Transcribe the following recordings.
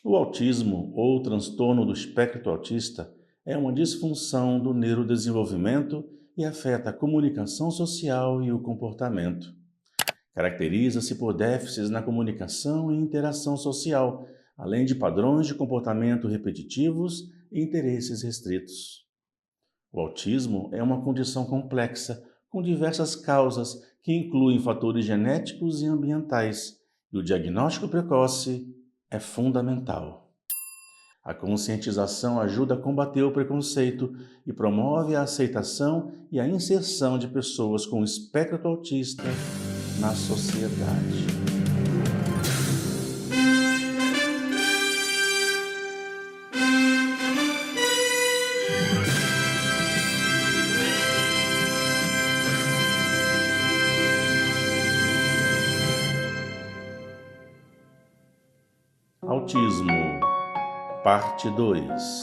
O autismo, ou transtorno do espectro autista, é uma disfunção do neurodesenvolvimento e afeta a comunicação social e o comportamento. Caracteriza-se por déficits na comunicação e interação social, além de padrões de comportamento repetitivos e interesses restritos. O autismo é uma condição complexa, com diversas causas que incluem fatores genéticos e ambientais, e o diagnóstico precoce é fundamental. A conscientização ajuda a combater o preconceito e promove a aceitação e a inserção de pessoas com espectro autista na sociedade. Autismo, parte 2.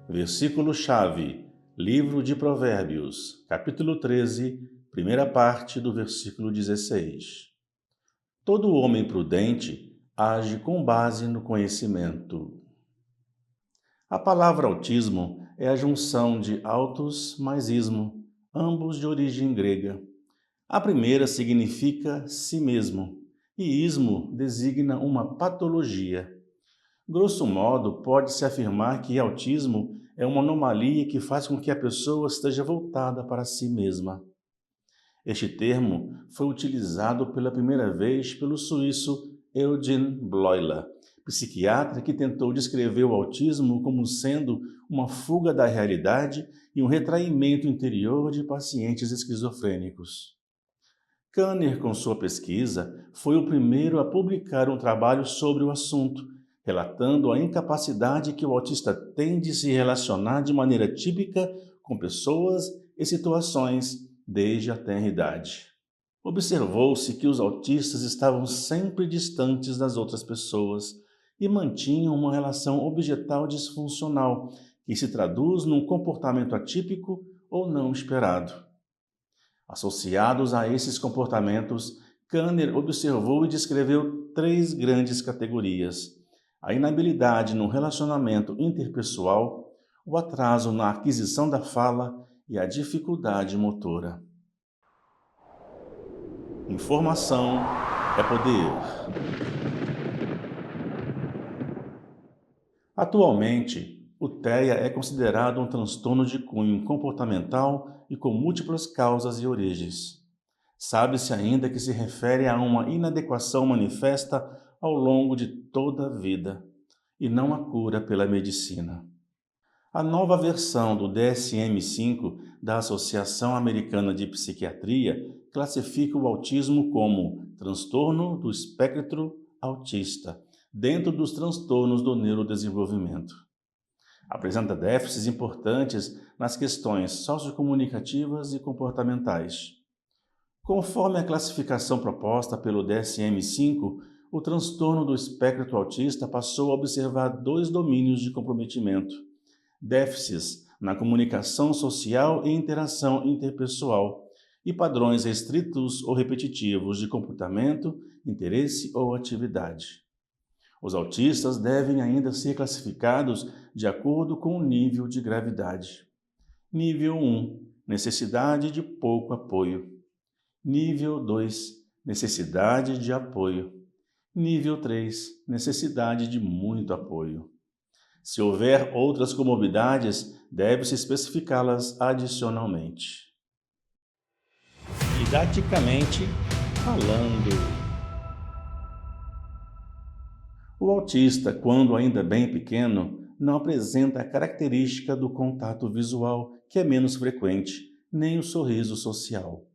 Versículo-chave, Livro de Provérbios, capítulo 13, primeira parte do versículo 16. Todo homem prudente age com base no conhecimento. A palavra autismo é a junção de autos mais ismo, ambos de origem grega. A primeira significa si mesmo, e ismo designa uma patologia. Grosso modo, pode-se afirmar que autismo é uma anomalia que faz com que a pessoa esteja voltada para si mesma. Este termo foi utilizado pela primeira vez pelo suíço Eugen Bleuler, psiquiatra que tentou descrever o autismo como sendo uma fuga da realidade e um retraimento interior de pacientes esquizofrênicos. Kanner, com sua pesquisa, foi o primeiro a publicar um trabalho sobre o assunto, relatando a incapacidade que o autista tem de se relacionar de maneira típica com pessoas e situações desde a tenra idade. Observou-se que os autistas estavam sempre distantes das outras pessoas e mantinham uma relação objetal disfuncional, que se traduz num comportamento atípico ou não esperado. Associados a esses comportamentos, Kanner observou e descreveu 3 grandes categorias: a inabilidade no relacionamento interpessoal, o atraso na aquisição da fala e a dificuldade motora. Informação é poder. Atualmente, o TEA é considerado um transtorno de cunho comportamental e com múltiplas causas e origens. Sabe-se ainda que se refere a uma inadequação manifesta ao longo de toda a vida, e não a cura pela medicina. A nova versão do DSM-5 da Associação Americana de Psiquiatria classifica o autismo como transtorno do espectro autista, dentro dos transtornos do neurodesenvolvimento. Apresenta déficits importantes nas questões sociocomunicativas e comportamentais. Conforme a classificação proposta pelo DSM-5, o transtorno do espectro autista passou a observar 2 domínios de comprometimento: déficits na comunicação social e interação interpessoal, e padrões restritos ou repetitivos de comportamento, interesse ou atividade. Os autistas devem ainda ser classificados de acordo com o nível de gravidade. Nível 1, necessidade de pouco apoio. Nível 2, necessidade de apoio. Nível 3, necessidade de muito apoio. Se houver outras comorbidades, deve-se especificá-las adicionalmente. Didaticamente falando. O autista, quando ainda bem pequeno, não apresenta a característica do contato visual, que é menos frequente, nem o sorriso social.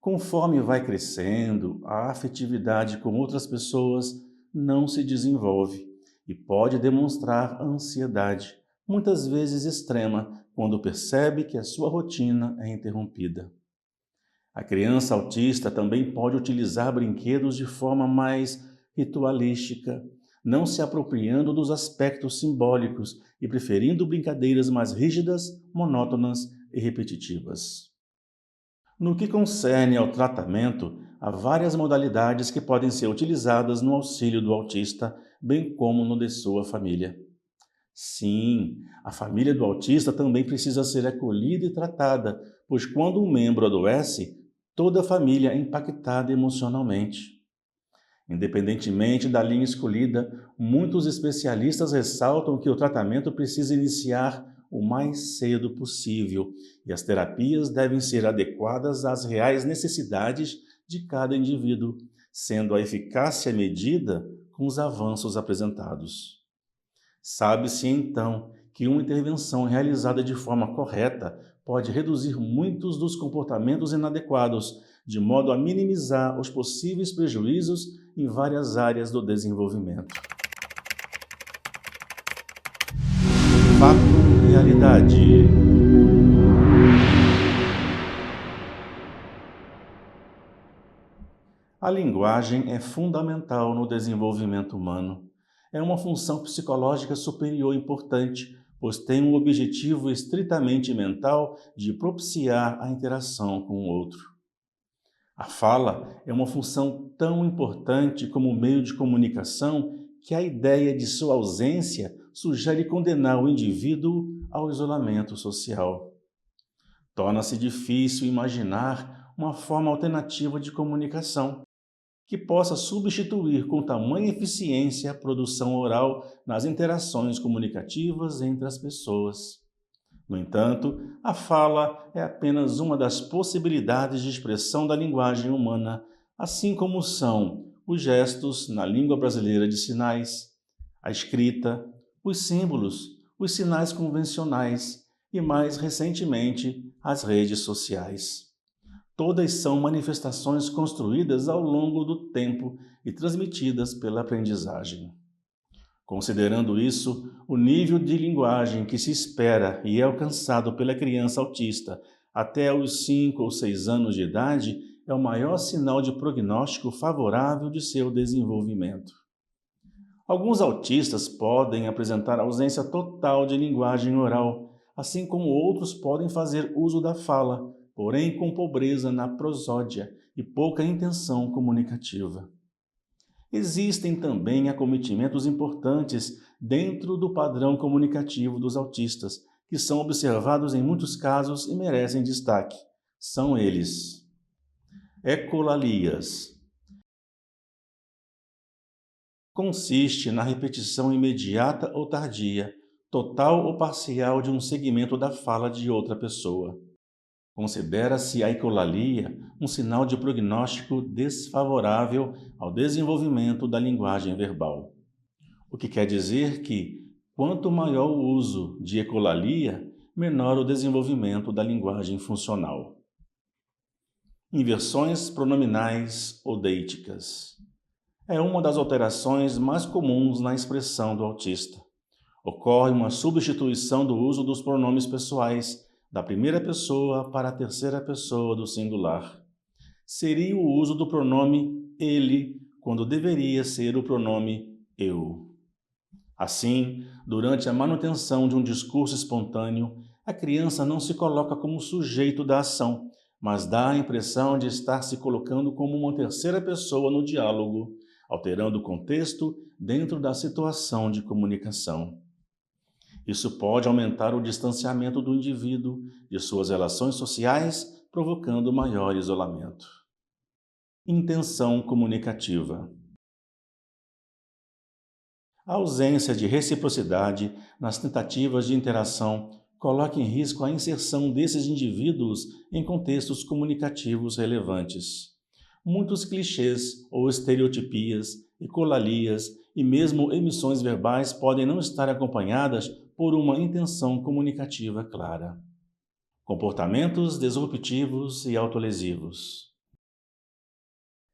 Conforme vai crescendo, a afetividade com outras pessoas não se desenvolve e pode demonstrar ansiedade, muitas vezes extrema, quando percebe que a sua rotina é interrompida. A criança autista também pode utilizar brinquedos de forma mais ritualística, não se apropriando dos aspectos simbólicos e preferindo brincadeiras mais rígidas, monótonas e repetitivas. No que concerne ao tratamento, há várias modalidades que podem ser utilizadas no auxílio do autista, bem como no de sua família. Sim, a família do autista também precisa ser acolhida e tratada, pois quando um membro adoece, toda a família é impactada emocionalmente. Independentemente da linha escolhida, muitos especialistas ressaltam que o tratamento precisa iniciar o mais cedo possível e as terapias devem ser adequadas às reais necessidades de cada indivíduo, sendo a eficácia medida com os avanços apresentados. Sabe-se então que uma intervenção realizada de forma correta pode reduzir muitos dos comportamentos inadequados, de modo a minimizar os possíveis prejuízos em várias áreas do desenvolvimento. Fato, realidade. A linguagem é fundamental no desenvolvimento humano. É uma função psicológica superior importante, pois tem um objetivo estritamente mental de propiciar a interação com o outro. A fala é uma função tão importante como meio de comunicação que a ideia de sua ausência sugere condenar o indivíduo ao isolamento social. Torna-se difícil imaginar uma forma alternativa de comunicação que possa substituir com tamanha eficiência a produção oral nas interações comunicativas entre as pessoas. No entanto, a fala é apenas uma das possibilidades de expressão da linguagem humana, assim como são os gestos na língua brasileira de sinais, a escrita, os símbolos, os sinais convencionais e, mais recentemente, as redes sociais. Todas são manifestações construídas ao longo do tempo e transmitidas pela aprendizagem. Considerando isso, o nível de linguagem que se espera e é alcançado pela criança autista até os 5 ou 6 anos de idade é o maior sinal de prognóstico favorável de seu desenvolvimento. Alguns autistas podem apresentar ausência total de linguagem oral, assim como outros podem fazer uso da fala, porém com pobreza na prosódia e pouca intenção comunicativa. Existem também acometimentos importantes dentro do padrão comunicativo dos autistas, que são observados em muitos casos e merecem destaque. São eles: ecolalias. Consiste na repetição imediata ou tardia, total ou parcial de um segmento da fala de outra pessoa. Considera-se a ecolalia um sinal de prognóstico desfavorável ao desenvolvimento da linguagem verbal. O que quer dizer que, quanto maior o uso de ecolalia, menor o desenvolvimento da linguagem funcional. Inversões pronominais ou deíticas. É uma das alterações mais comuns na expressão do autista. Ocorre uma substituição do uso dos pronomes pessoais, da primeira pessoa para a terceira pessoa do singular. Seria o uso do pronome ele, quando deveria ser o pronome eu. Assim, durante a manutenção de um discurso espontâneo, a criança não se coloca como sujeito da ação, mas dá a impressão de estar se colocando como uma terceira pessoa no diálogo, alterando o contexto dentro da situação de comunicação. Isso pode aumentar o distanciamento do indivíduo de suas relações sociais, provocando maior isolamento. Intenção comunicativa. A ausência de reciprocidade nas tentativas de interação coloca em risco a inserção desses indivíduos em contextos comunicativos relevantes. Muitos clichês ou estereotipias, ecolalias e mesmo emissões verbais podem não estar acompanhadas por uma intenção comunicativa clara. Comportamentos disruptivos e autolesivos.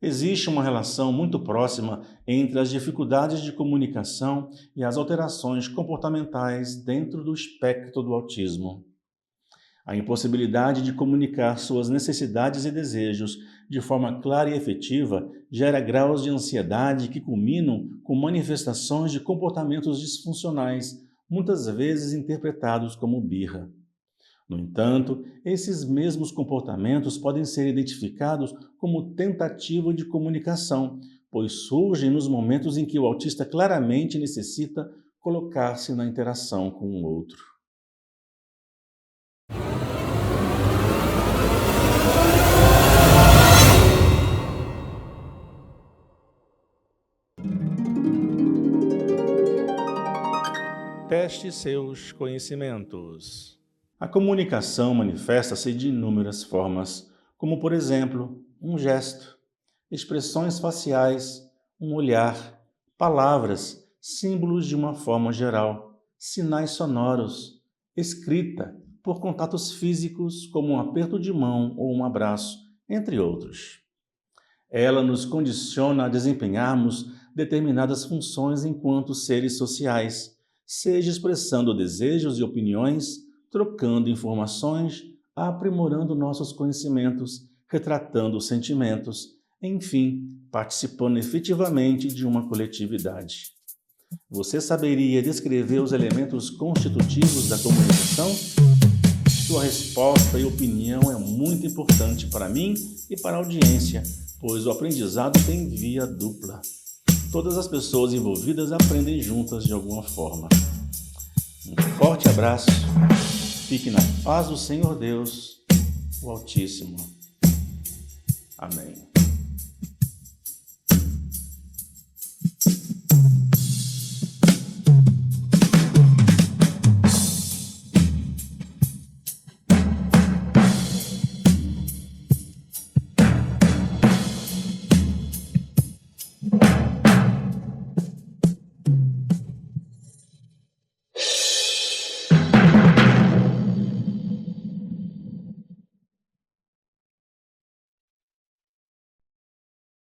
Existe uma relação muito próxima entre as dificuldades de comunicação e as alterações comportamentais dentro do espectro do autismo. A impossibilidade de comunicar suas necessidades e desejos de forma clara e efetiva gera graus de ansiedade que culminam com manifestações de comportamentos disfuncionais, muitas vezes interpretados como birra. No entanto, esses mesmos comportamentos podem ser identificados como tentativa de comunicação, pois surgem nos momentos em que o autista claramente necessita colocar-se na interação com o outro. Teste seus conhecimentos. A comunicação manifesta-se de inúmeras formas, como, por exemplo, um gesto, expressões faciais, um olhar, palavras, símbolos de uma forma geral, sinais sonoros, escrita, por contatos físicos, como um aperto de mão ou um abraço, entre outros. Ela nos condiciona a desempenharmos determinadas funções enquanto seres sociais, seja expressando desejos e opiniões, trocando informações, aprimorando nossos conhecimentos, retratando sentimentos, enfim, participando efetivamente de uma coletividade. Você saberia descrever os elementos constitutivos da comunicação? Sua resposta e opinião é muito importante para mim e para a audiência, pois o aprendizado tem via dupla. Todas as pessoas envolvidas aprendem juntas de alguma forma. Um forte abraço. Fique na paz do Senhor Deus, o Altíssimo. Amém.